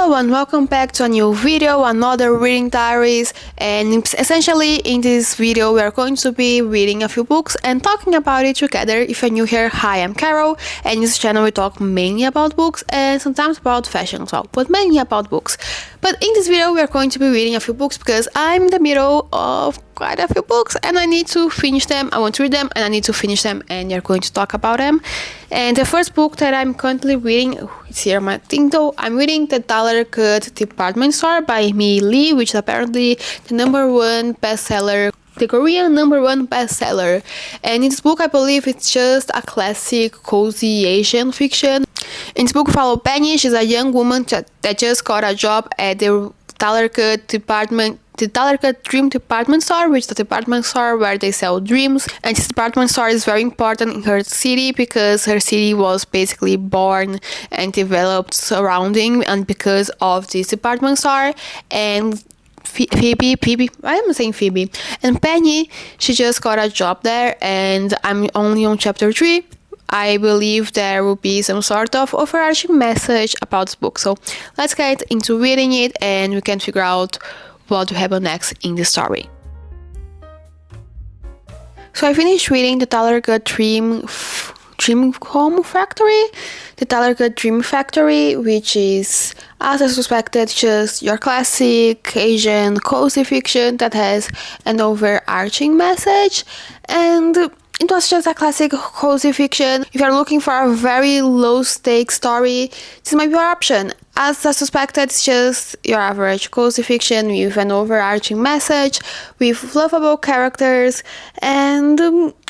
Hello and welcome back to a new video, another reading diaries, and essentially in this video we are going to be reading a few books and talking about it together. If you're new here, hi, I'm Carol, and in this channel we talk mainly about books and sometimes about fashion as well, but mainly about books. But in this video we are going to be reading a few books because I'm in the middle of quite a few books and I need to finish them. I want to read them and I need to finish them, and we are going to talk about them. And the first book that I'm currently reading, it's here on my thing though, I'm reading The Dollar Cut Department Store by Mi Lee, which is apparently the #1 bestseller, the Korean #1 bestseller. And in this book I believe it's just a classic cozy Asian fiction. In this book we follow Penny. She's a young woman that just got a job at the Dollar Cut Dream Department Store, which is a department store where they sell dreams. And this department store is very important in her city because her city was basically born and developed surrounding and because of this department store. And and Penny, she just got a job there, and I'm only on chapter 3. I believe there will be some sort of overarching message about this book. So let's get into reading it and we can figure out what will happen next in the story. So I finished reading The Dollar Cut Dream Home Factory, The Dollar Cut Dream Factory, which is, as I suspected, just your classic Asian cozy fiction that has an overarching message. And it was just a classic cozy fiction. If you're looking for a very low stakes story, this might be your option. As I suspected, it's just your average cozy fiction with an overarching message, with lovable characters, and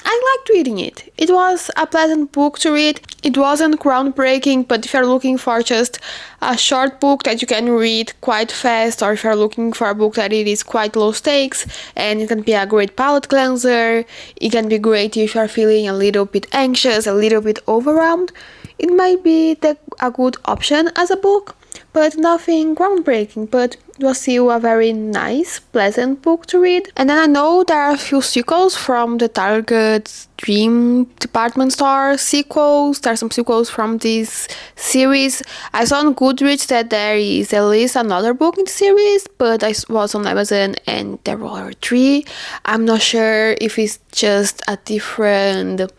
I liked reading it. It was a pleasant book to read. It wasn't groundbreaking, but if you're looking for just a short book that you can read quite fast, or if you're looking for a book that it is quite low stakes, and it can be a great palate cleanser, it can be great if you're feeling a little bit anxious, a little bit overwhelmed, it might be a good option as a book, but nothing groundbreaking, but it was still a very nice, pleasant book to read. And then I know there are a few sequels from the Target Dream Department Store sequels. There are some sequels from this series. I saw on Goodreads that there is at least another book in the series, but I was on Amazon and there were 3. I'm not sure if it's just a different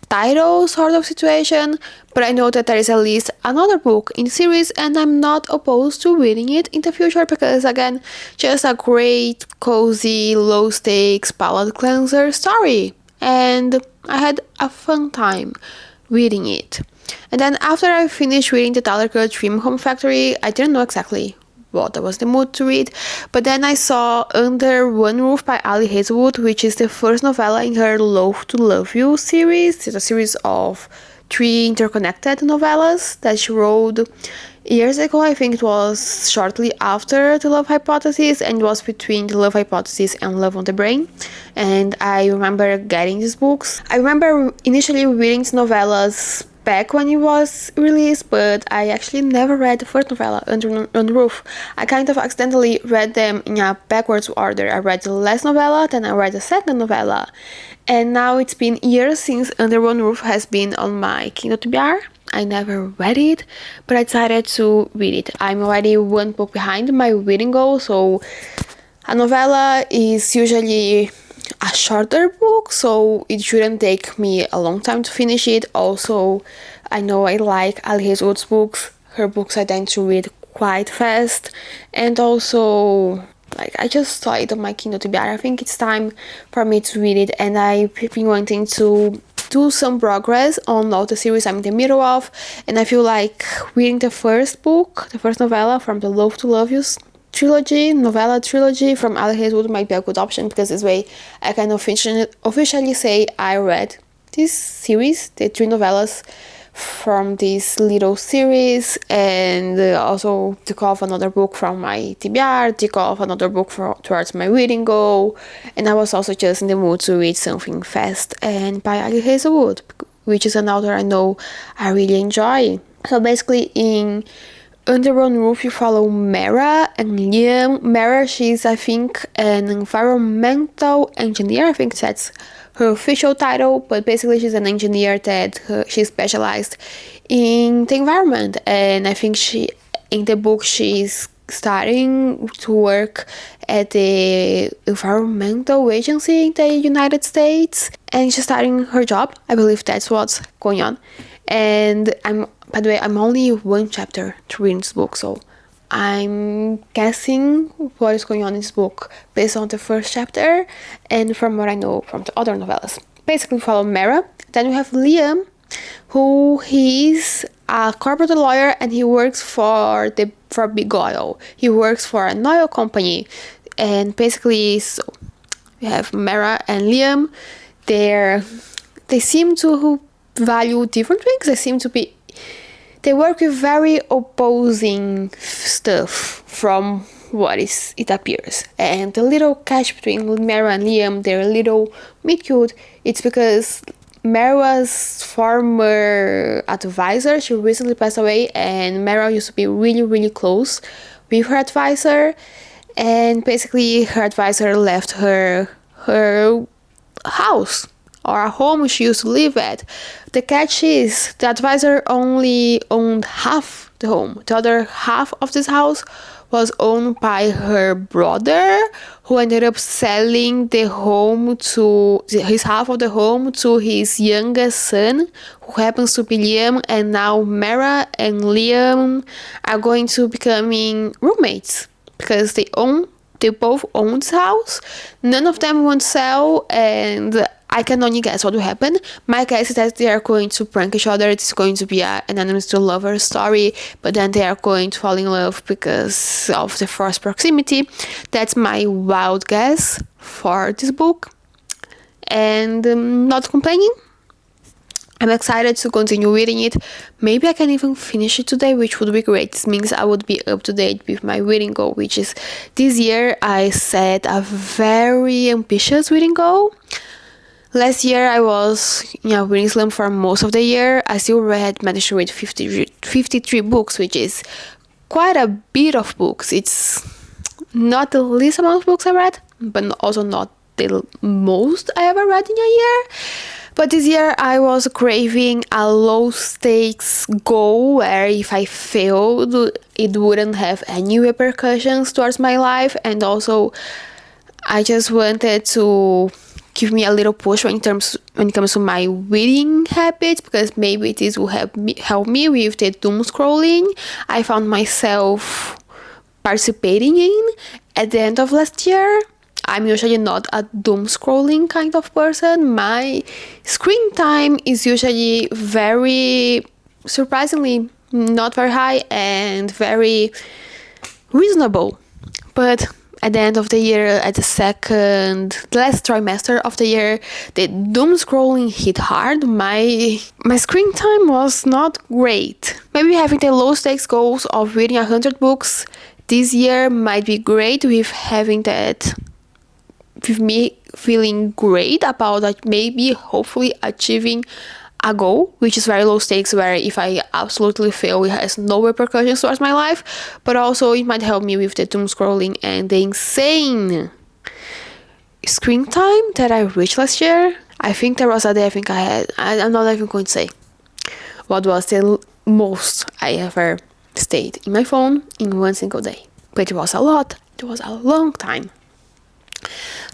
title sort of situation, but I know that there is at least another book in the series and I'm not opposed to reading it in the future because, again, just a great, cozy, low stakes palate cleanser story. And I had a fun time reading it. And then after I finished reading The Dollar Cut Dream Home Factory, I didn't know exactly what I was in the mood to read, but then I saw Under One Roof by Ali Hazelwood, which is the first novella in her Love to Love You series. It's a series of 3 interconnected novellas that she wrote years ago. I think it was shortly after The Love Hypothesis, and it was between The Love Hypothesis and Love on the Brain. And I remember getting these books. I remember initially reading these novellas back when it was released, but I actually never read the first novella, Under One Roof. I kind of accidentally read them in a backwards order. I read the last novella, then I read the second novella, and now it's been years since Under One Roof has been on my Kindle TBR. I never read it, but I decided to read it. I'm already one book behind my reading goal, so a novella is usually a shorter book, so it shouldn't take me a long time to finish it. Also, I know I like Ali Hazelwood's books. Her books I tend to read quite fast, and also I just saw it on my Kindle TBR. I think it's time for me to read it, and I've been wanting to do some progress on all the series I'm in the middle of, and I feel like reading the first book, the first novella from the Love to Love You novella trilogy from Ali Hazelwood might be a good option, because this way I can officially say I read this series, the 3 novellas from this little series, and also tick off another book from my TBR, tick off another book towards my reading goal. And I was also just in the mood to read something fast and by Ali Hazelwood, which is an author I know I really enjoy. So basically in Under One Roof you follow Mara and Liam. Mara, she's I think an environmental engineer. I think that's her official title, but basically she's an engineer that she specialized in the environment, and I think she in the book she's starting to work at the environmental agency in the United States, and she's starting her job. I believe that's what's going on. And by the way, I'm only one chapter to read this book, so I'm guessing what is going on in this book based on the first chapter and from what I know from the other novellas. Basically, we follow Mara. Then we have Liam, who he's a corporate lawyer and he works for Big Oil. He works for an oil company, and basically, so we have Mara and Liam. They seem to value different things. They work with very opposing stuff from what it appears. And the little catch between Mara and Liam, they're a little meet-cute. It's because Mara's former advisor, she recently passed away, and Mara used to be really, really close with her advisor. And basically, her advisor left her house or a home she used to live at. The catch is the advisor only owned half the home. The other half of this house was owned by her brother, who ended up selling his half of the home to his youngest son, who happens to be Liam. And now Mara and Liam are going to becoming roommates because they both own this house. None of them want to sell, and I can only guess what will happen. My guess is that they are going to prank each other. It's going to be an enemies to lover story, but then they are going to fall in love because of the forced proximity. That's my wild guess for this book, and not complaining. I'm excited to continue reading it. Maybe I can even finish it today, which would be great. This means I would be up to date with my reading goal, which is this year I set a very ambitious reading goal. Last year I was in a reading slump for most of the year. I still managed to read 53 books, which is quite a bit of books. It's not the least amount of books I read, but also not the most I ever read in a year. But this year I was craving a low stakes goal where if I failed, it wouldn't have any repercussions towards my life. And also I just wanted to give me a little push when it comes to my reading habits, because maybe this will help me with the doom scrolling I found myself participating in at the end of last year. I'm usually not a doom scrolling kind of person. My screen time is usually very surprisingly not very high and very reasonable. But at the end of the year, at the last trimester of the year, the doom scrolling hit hard. My screen time was not great. Maybe having the low stakes goals of reading 100 books this year might be great, with having that, with me feeling great about that, maybe hopefully achieving a goal which is very low stakes, where if I absolutely fail it has no repercussions towards my life. But also it might help me with the doom scrolling and the insane screen time that I reached last year. I think there was a day I'm not even going to say what was the most I ever stayed in my phone in one single day, but it was a lot. It was a long time.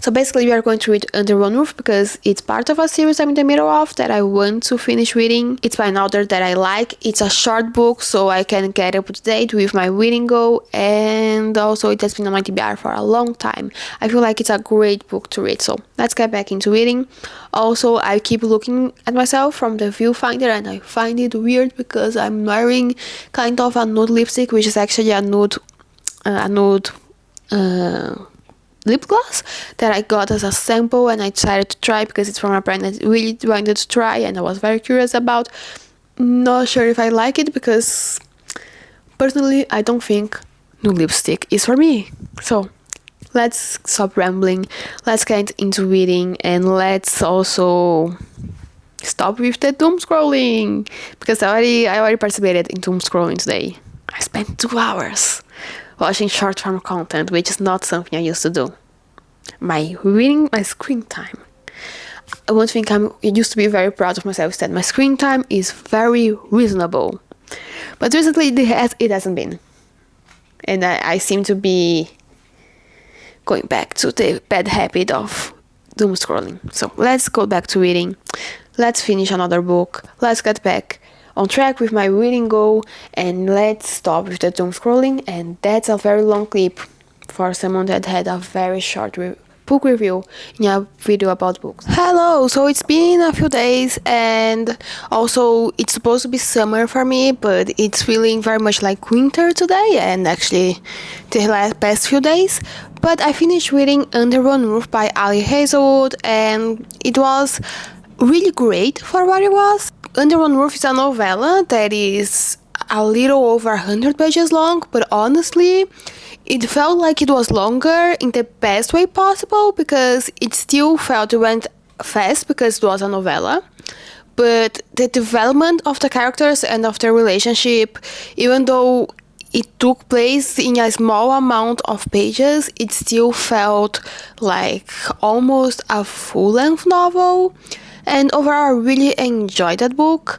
So basically we are going to read Under One Roof because it's part of a series I'm in the middle of that I want to finish reading. It's by an author that I like. It's a short book, so I can get up to date with my reading goal, and also it has been on my TBR for a long time. I feel like it's a great book to read, so let's get back into reading. Also, I keep looking at myself from the viewfinder and I find it weird because I'm wearing kind of a nude lipstick, which is actually a nude lip gloss that I got as a sample, and I decided to try because it's from a brand that I really wanted to try and I was very curious about. Not sure if I like it because personally I don't think nude lipstick is for me. So let's stop rambling, let's get into reading, and let's also stop with the doom scrolling because I already participated in doom scrolling today. I spent 2 hours watching short form content, which is not something I used to do. My screen time. One thing I used to be very proud of myself is that my screen time is very reasonable. But recently it hasn't been. and I seem to be going back to the bad habit of doom scrolling. So let's go back to reading. Let's finish another book. Let's get back on track with my reading goal, and let's stop with the doom scrolling. And that's a very long clip for someone that had a very short book review in a video about books. Hello, so it's been a few days, and also it's supposed to be summer for me, but it's feeling very much like winter today, and actually the past few days. But I finished reading Under One Roof by Ali Hazelwood, and it was really great for what it was. Under One Roof is a novella that is a little over 100 pages long, but honestly, it felt like it was longer in the best way possible, because it still felt it went fast because it was a novella. But the development of the characters and of their relationship, even though it took place in a small amount of pages, it still felt like almost a full-length novel. And overall, I really enjoyed that book.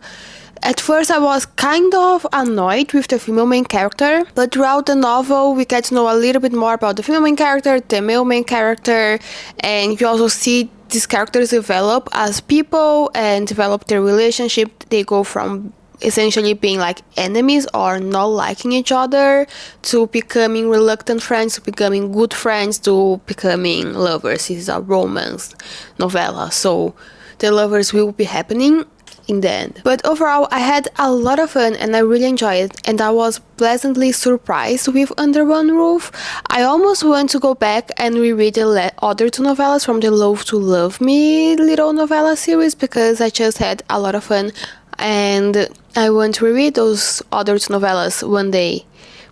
At first, I was kind of annoyed with the female main character, but throughout the novel, we get to know a little bit more about the female main character, the male main character, and you also see these characters develop as people and develop their relationship. They go from essentially being like enemies or not liking each other to becoming reluctant friends, to becoming good friends, to becoming lovers. This is a romance novella, so the lovers will be happening in the end. But overall, I had a lot of fun and I really enjoyed it, and I was pleasantly surprised with Under One Roof. I almost want to go back and reread the other two novellas from the Love to Love Me little novella series, because I just had a lot of fun and I want to reread those other two novellas one day,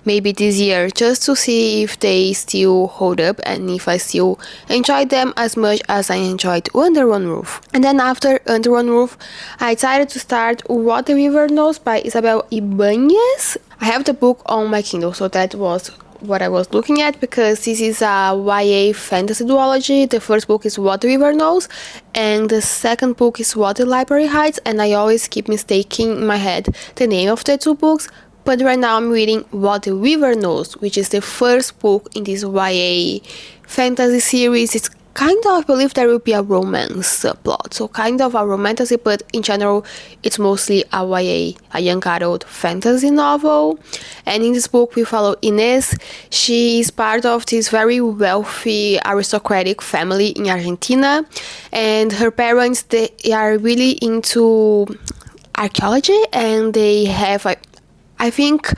maybe this year, just to see if they still hold up and if I still enjoy them as much as I enjoyed Under One Roof. And then after Under One Roof, I decided to start What the River Knows by Isabel Ibanez. I have the book on my Kindle, so that was what I was looking at, because this is a YA fantasy duology. The first book is What the River Knows, and the second book is What the Library Hides, and I always keep mistaking in my head the name of the two books. But right now I'm reading What the River Knows, which is the first book in this YA fantasy series. It's kind of, I believe there will be a romance plot, so kind of a romantasy, but in general it's mostly a YA, a young adult fantasy novel. And in this book we follow Inés. She is part of this very wealthy aristocratic family in Argentina, and her parents, they are really into archaeology, and they have I think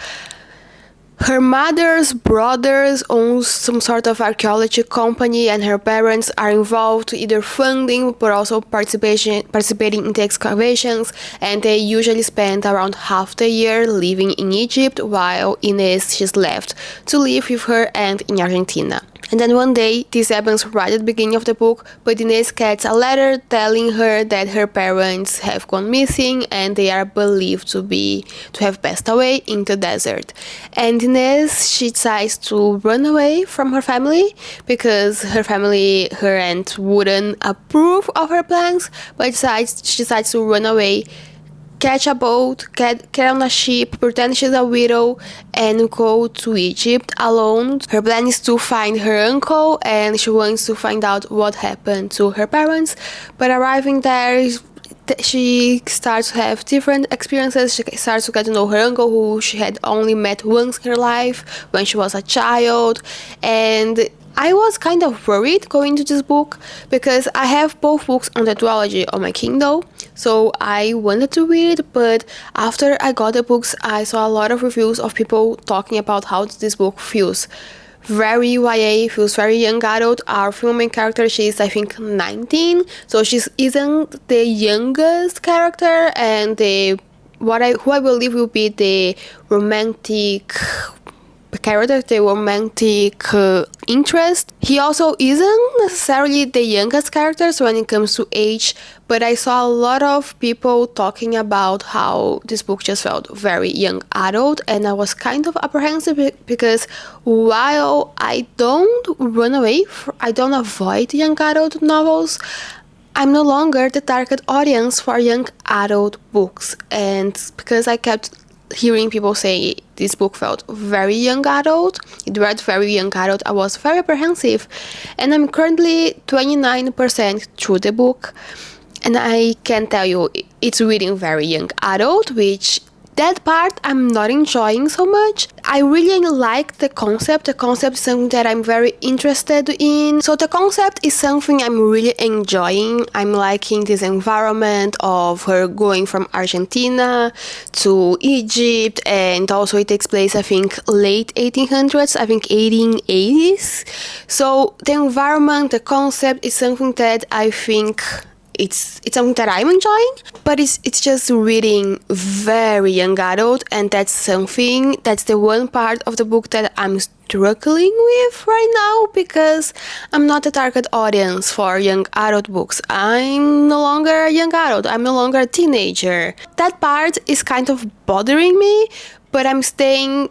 her mother's brothers own some sort of archaeology company, and her parents are involved either funding but also participating in the excavations, and they usually spend around half the year living in Egypt, while Inés, she's left to live with her aunt in Argentina. And then one day, this happens right at the beginning of the book, but Inés gets a letter telling her that her parents have gone missing and they are believed to have passed away in the desert. And Inés, she decides to run away from her family, because her aunt wouldn't approve of her plans, but she decides to run away, catch a boat, get on a ship, pretend she's a widow, and go to Egypt alone. Her plan is to find her uncle, and she wants to find out what happened to her parents. But arriving there, she starts to have different experiences. She starts to get to know her uncle, who she had only met once in her life when she was a child. And I was kind of worried going to this book, because I have both books on the duology on my Kindle, so I wanted to read it, but after I got the books, I saw a lot of reviews of people talking about how this book feels very YA, feels very young adult. Our female main character, she is I think 19, so she isn't the youngest character, and who I believe will be the romantic character, the romantic interest. He also isn't necessarily the youngest characters when it comes to age, but I saw a lot of people talking about how this book just felt very young adult, and I was kind of apprehensive, because while I don't run away, I don't avoid young adult novels, I'm no longer the target audience for young adult books, and because I kept hearing people say this book felt very young adult. It read very young adult. I was very apprehensive, and I'm currently 29% through the book, and I can tell you it's reading very young adult, which that part I'm not enjoying so much. I really like the concept. The concept is something that I'm very interested in. So the concept is something I'm really enjoying. I'm liking this environment of her going from Argentina to Egypt, and also it takes place, I think, late 1800s, I think 1880s. So the environment, the concept is something that I think it's something that I'm enjoying, but it's just reading very young adult, and that's the one part of the book that I'm struggling with right now, because I'm not the target audience for young adult books. I'm no longer a young adult, I'm no longer a teenager. That part is kind of bothering me, but I'm staying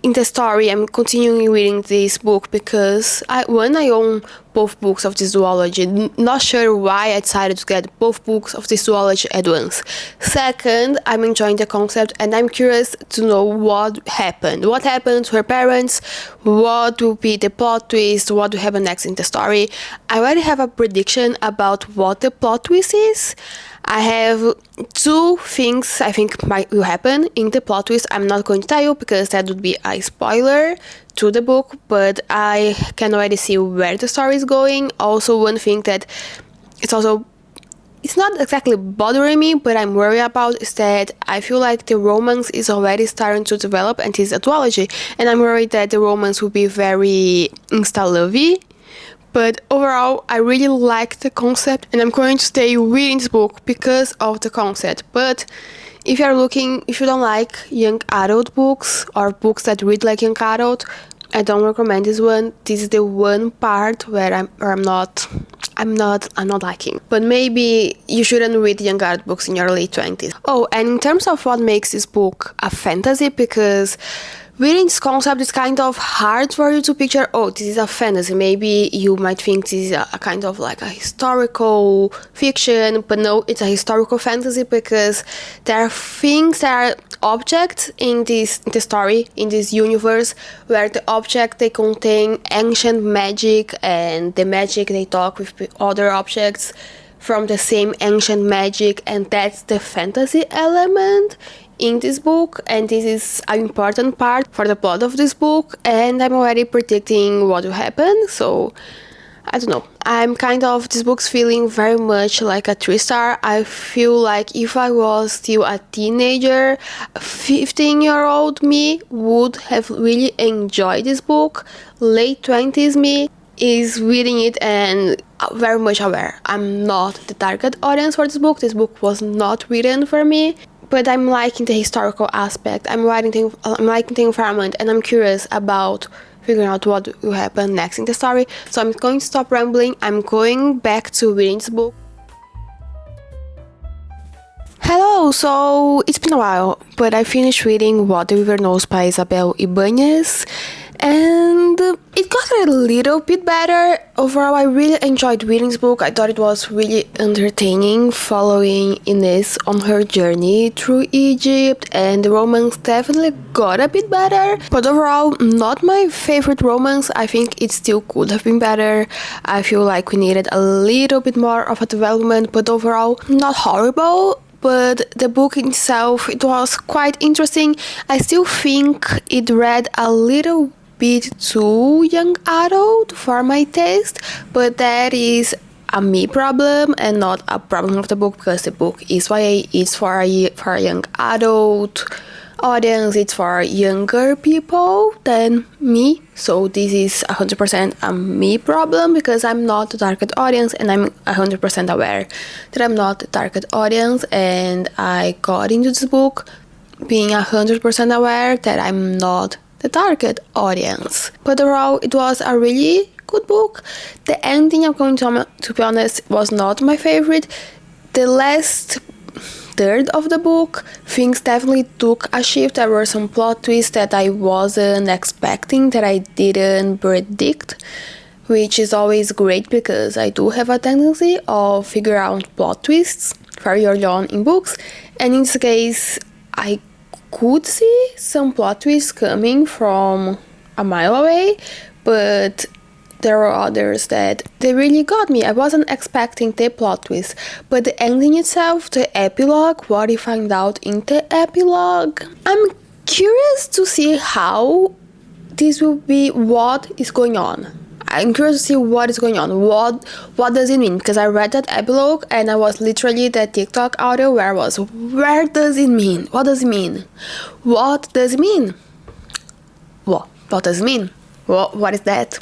in the story. I'm continuing reading this book because I own both books of this duology. Not sure why I decided to get both books of this duology at once. Second, I'm enjoying the concept, and I'm curious to know what happened. What happened to her parents? What will be the plot twist? What will happen next in the story? I already have a prediction about what the plot twist is. I have two things I think will happen in the plot twist. I'm not going to tell you because that would be a spoiler to the book, but I can already see where the story is going. Also, one thing that it's not exactly bothering me, but I'm worried about, is that I feel like the romance is already starting to develop, and it's a duology, and I'm worried that the romance will be very insta-lovey. But overall, I really like the concept, and I'm going to stay reading this book because of the concept. But if you don't like young adult books or books that read like young adult, I don't recommend this one. This is the one part where I'm not liking. But maybe you shouldn't read young adult books in your late 20s. Oh, and in terms of what makes this book a fantasy, because reading this concept is kind of hard for you to picture, oh, this is a fantasy. Maybe you might think this is a kind of like a historical fiction, but no, it's a historical fantasy, because there are objects in the story, in this universe, where the object, they contain ancient magic, and the magic, they talk with other objects from the same ancient magic, and that's the fantasy element in this book, and this is an important part for the plot of this book, and I'm already predicting what will happen. So I don't know, this book's feeling very much like a 3-star. I feel like if I was still a teenager, 15-year-old me would have really enjoyed this book. Late 20s me is reading it and very much aware I'm not the target audience for this book. This book was not written for me. But I'm liking the historical aspect, I'm liking the environment, and I'm curious about figuring out what will happen next in the story. So I'm going to stop rambling, I'm going back to reading this book. Hello, so it's been a while, but I finished reading What the River Knows by Isabel Ibanez, and it got a little bit better. Overall, I really enjoyed reading this book. I thought it was really entertaining, following Inés on her journey through Egypt, and the romance definitely got a bit better. But overall, not my favorite romance. I think it still could have been better. I feel like we needed a little bit more of a development, but overall, not horrible. But the book itself, it was quite interesting. I still think it read a little bit too young adult for my taste, but that is a me problem and not a problem of the book, because the book is YA, it's for a young adult audience, it's for younger people than me. So this is 100% a me problem, because I'm not the target audience, and I'm 100% aware that I'm not the target audience, and I got into this book being 100% aware that I'm not the target audience. But overall, it was a really good book. The ending, I'm going to be honest, was not my favorite. The last third of the book, things definitely took a shift. There were some plot twists that I wasn't expecting, that I didn't predict, which is always great, because I do have a tendency of figuring out plot twists very early on in books, and in this case I could see some plot twists coming from a mile away, but there were others that they really got me. I wasn't expecting the plot twist, but the ending itself, the epilogue, what you find out in the epilogue, I'm curious to see how this will be, what is going on. I'm curious to see what is going on. What does it mean? Because I read that epilogue and I was literally that TikTok audio where I was, where does it mean? What does it mean? What does it mean? What does it mean? What is that?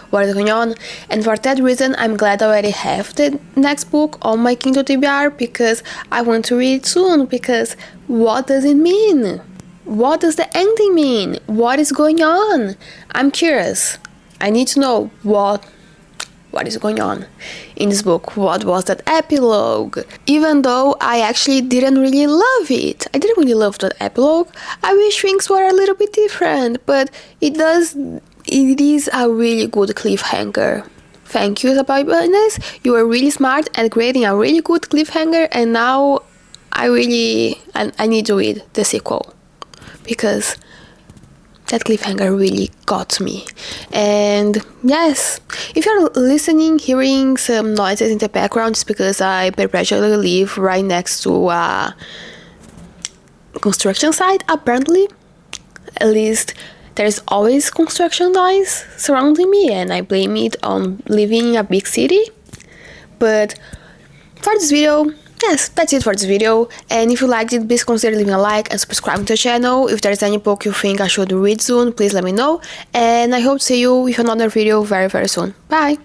What is going on? And for that reason, I'm glad I already have the next book on my Kindle TBR, because I want to read it soon. Because what does it mean? What does the ending mean? What is going on? I'm curious. I need to know what is going on in this book. What was that epilogue? Even though I actually didn't really love it. I didn't really love that epilogue. I wish things were a little bit different, but it is a really good cliffhanger. Thank you, Sabine. You were really smart at creating a really good cliffhanger, and now I need to read the sequel, because that cliffhanger really got me. And yes, if you're listening, hearing some noises in the background, it's because I perpetually live right next to a construction site, apparently. At least there's always construction noise surrounding me, and I blame it on living in a big city. But for this video, yes, that's it for this video. And if you liked it, please consider leaving a like and subscribing to the channel. If there's any book you think I should read soon, please let me know. And I hope to see you with another video very, very soon. Bye!